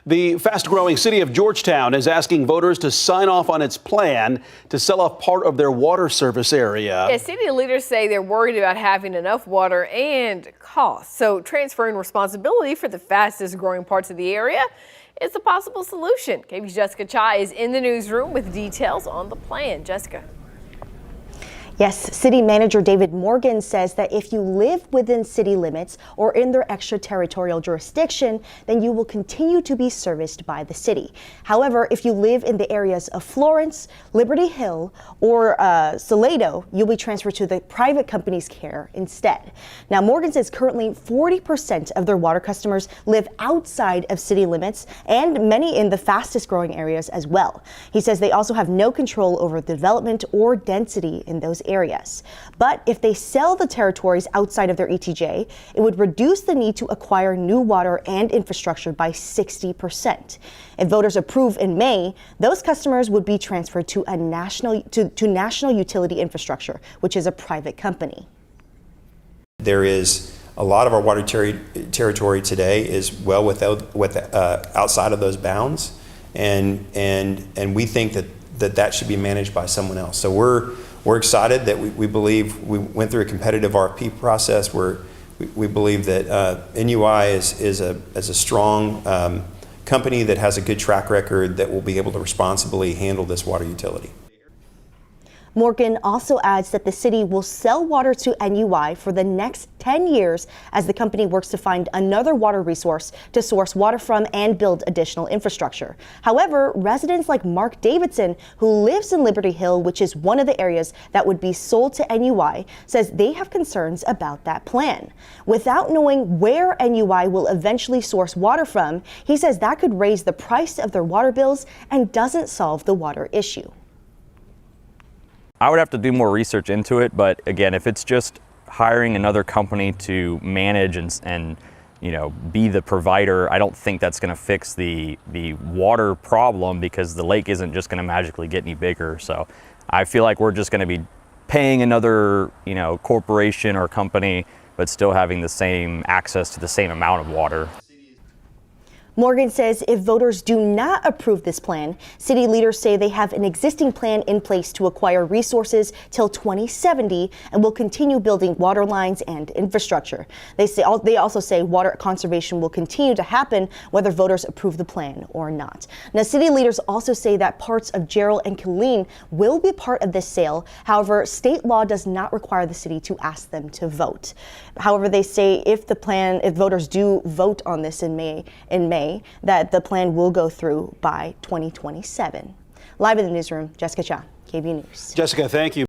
The fast-growing city of Georgetown is asking voters to sign off on its plan to sell off part of their water service area. Yeah, city leaders say they're worried about having enough water and cost. So transferring responsibility for the fastest growing parts of the area is a possible solution. KVUE's Jessica Chai is in the newsroom with details on the plan. Jessica. Yes, City Manager David Morgan says that if you live within city limits or in their extraterritorial jurisdiction, then you will continue to be serviced by the city. However, if you live in the areas of Florence, Liberty Hill, or Salado, you'll be transferred to the private company's care instead. Now, Morgan says currently 40% of their water customers live outside of city limits and many in the fastest growing areas as well. He says they also have no control over the development or density in those areas. But if they sell the territories outside of their ETJ, it would reduce the need to acquire new water and infrastructure by 60%. If voters approve in May, those customers would be transferred to a national utility infrastructure, which is a private company. There is a lot of our water territory today is well outside of those bounds, and we think that should be managed by someone else. So we're excited that we believe we went through a competitive RFP process where we believe that NUI is a strong company that has a good track record that will be able to responsibly handle this water utility. Morgan also adds that the city will sell water to NUI for the next 10 years as the company works to find another water resource to source water from and build additional infrastructure. However, residents like Mark Davidson, who lives in Liberty Hill, which is one of the areas that would be sold to NUI, says they have concerns about that plan. Without knowing where NUI will eventually source water from, he says that could raise the price of their water bills and doesn't solve the water issue. I would have to do more research into it, but again, if it's just hiring another company to manage and be the provider, I don't think that's going to fix the water problem, because the lake isn't just going to magically get any bigger. So I feel like we're just going to be paying another corporation or company, but still having the same access to the same amount of water. Morgan says if voters do not approve this plan, city leaders say they have an existing plan in place to acquire resources till 2070 and will continue building water lines and infrastructure. They also say water conservation will continue to happen whether voters approve the plan or not. Now, city leaders also say that parts of Gerald and Killeen will be part of this sale. However, state law does not require the city to ask them to vote. However, they say if voters do vote on this in May, that the plan will go through by 2027. Live in the newsroom, Jessica Cha, KVUE News. Jessica, thank you.